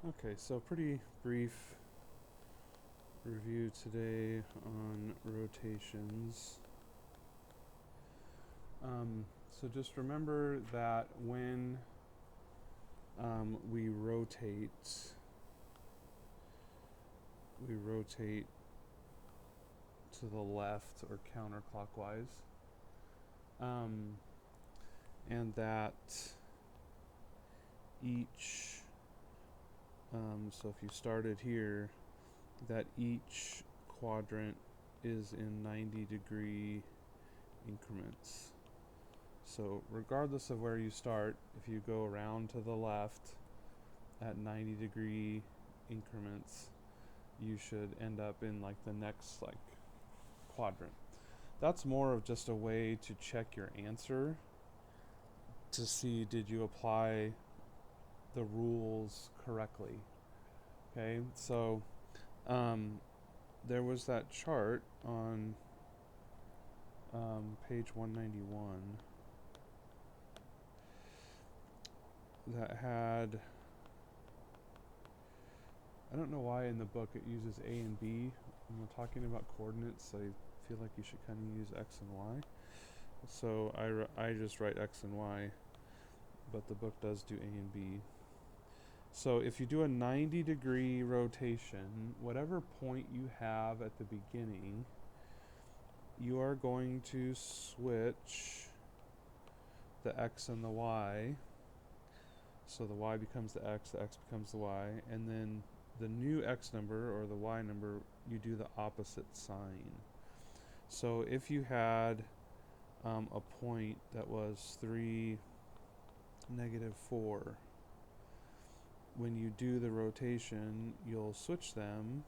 Okay, so pretty brief review today on rotations. So just remember that when we rotate to the left or counterclockwise, and that each, so if you started here, that each quadrant is in 90-degree increments. So regardless of where you start, if you go around to the left at 90-degree increments, you should end up in like the next quadrant. That's more of just a way to check your answer to see did you apply the rules correctly. Okay, so there was that chart on page 191 that had, I don't know why in the book it uses A and B. When we're talking about coordinates, I feel like you should kind of use X and Y. So I just write X and Y, but the book does do A and B. So if you do a 90-degree rotation, whatever point you have at the beginning, you are going to switch the X and the Y. So the Y becomes the X becomes the Y, and then the new X number or the Y number, you do the opposite sign. So if you had a point that was 3, -4, when you do the rotation, you'll switch them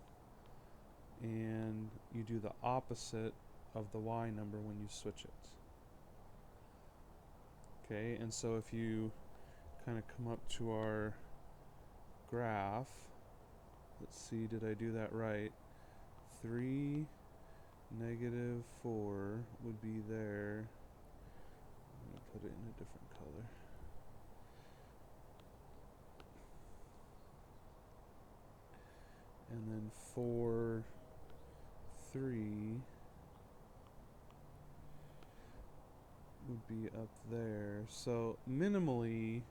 and you do the opposite of the Y number when you switch it. Okay, and so if you kind of come up to our graph, let's see, did I do that right? 3, -4 would be there. I'm going to put it in a different color. And then 4, 3 would be up there. So minimally,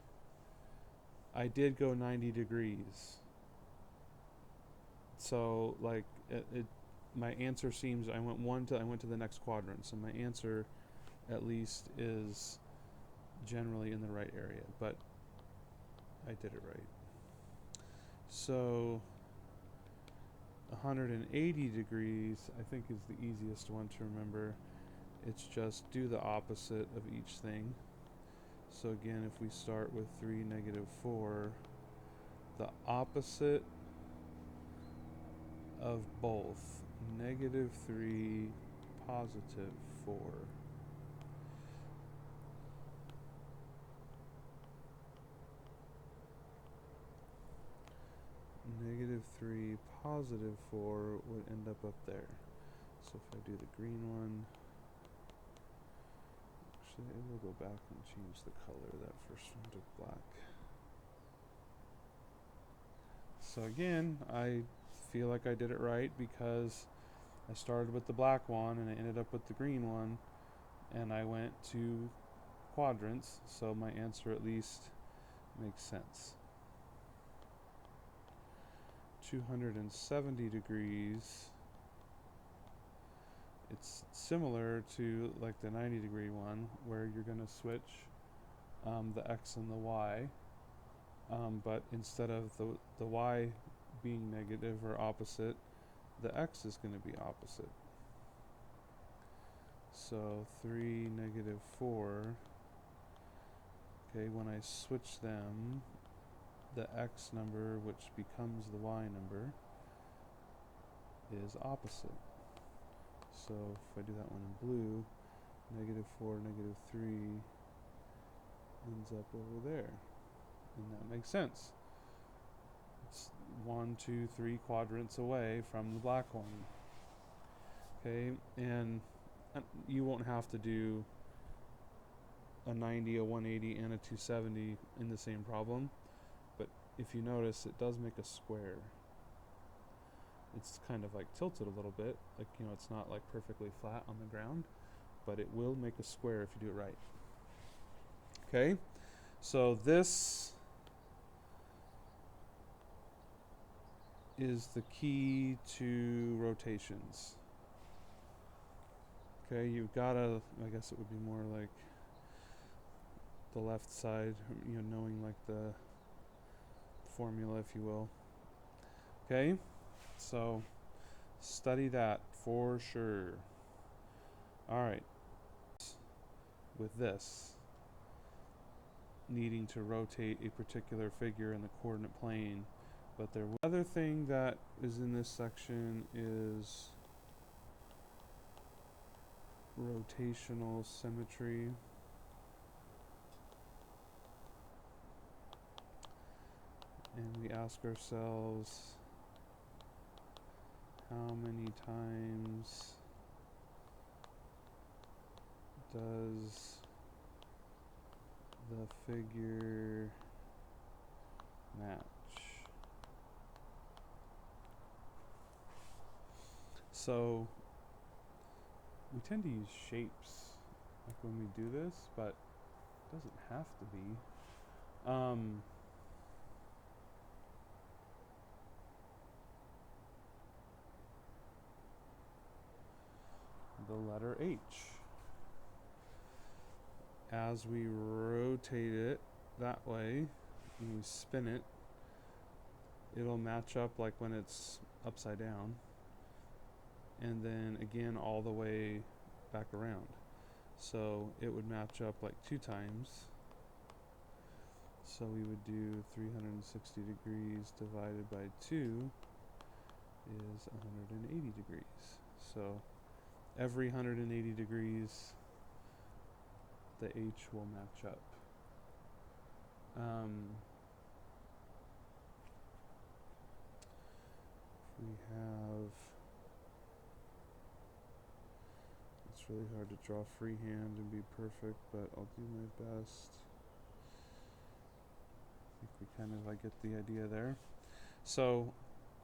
I did go 90 degrees. So like my answer seems I went to the next quadrant. So my answer at least is generally in the right area, but I did it right. So 180 degrees I think is the easiest one to remember. It's just do the opposite of each thing. So again, if we start with 3, -4, the opposite of both, -3, +4. -3, +4 would end up there. So if I do the green one, actually I will go back and change the color of that first one to black. So again, I feel like I did it right because I started with the black one and I ended up with the green one, and I went to quadrants, so my answer at least makes sense. 270 degrees, it's similar to like the 90-degree one where you're going to switch the X and the Y, but instead of the Y being negative or opposite, the X is going to be opposite. So 3, -4. Okay, when I switch them, the X number, which becomes the Y number, is opposite. So if I do that one in blue, -4, -3 ends up over there. And that makes sense. It's 1, 2, 3 quadrants away from the black one. Okay, and you won't have to do a 90, a 180, and a 270 in the same problem, but if you notice, it does make a square. It's kind of like tilted a little bit, like, you know, it's not like perfectly flat on the ground, but it will make a square if you do it right. Okay, so this is the key to rotations. Okay, you've got to, I guess it would be more like the left side, you know, knowing like the formula, if you will. Okay, so study that for sure. All right, with this, needing to rotate a particular figure in the coordinate plane, but the other thing that is in this section is rotational symmetry. And we ask ourselves, how many times does the figure match? So we tend to use shapes like when we do this, but it doesn't have to be. The letter H. As we rotate it that way, and we spin it, it'll match up like when it's upside down, and then again all the way back around. So it would match up like 2 times. So we would do 360 degrees divided by 2 is 180 degrees. So every 180 degrees, the H will match up. We have, it's really hard to draw freehand and be perfect, but I'll do my best. I think we kind of like get the idea there. So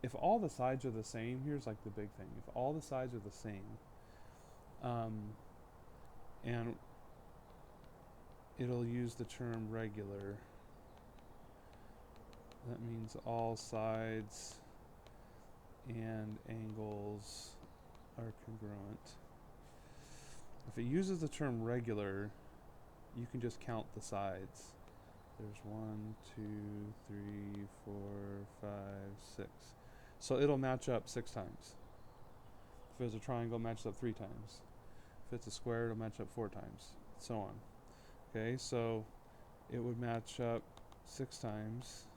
if all the sides are the same, here's like the big thing. If all the sides are the same, and it'll use the term regular. That means all sides and angles are congruent. If it uses the term regular, you can just count the sides. There's 1, 2, 3, 4, 5, 6. So it'll match up 6 times. If it's a triangle, it matches up 3 times. If it's a square, it'll match up 4 times, so on. Okay, so it would match up 6 times.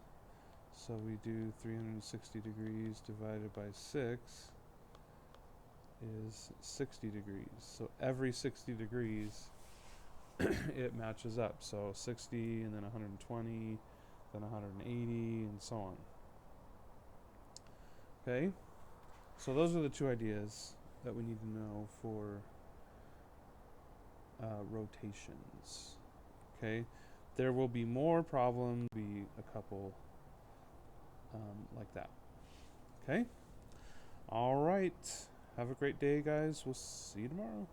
So we do 360 degrees divided by 6 is 60 degrees. So every 60 degrees it matches up. So 60 and then 120, then 180 and so on. Okay, so those are the 2 ideas that we need to know for rotations. Okay, there will be more problems, be a couple like that. Okay, all right, have a great day, guys. We'll see you tomorrow.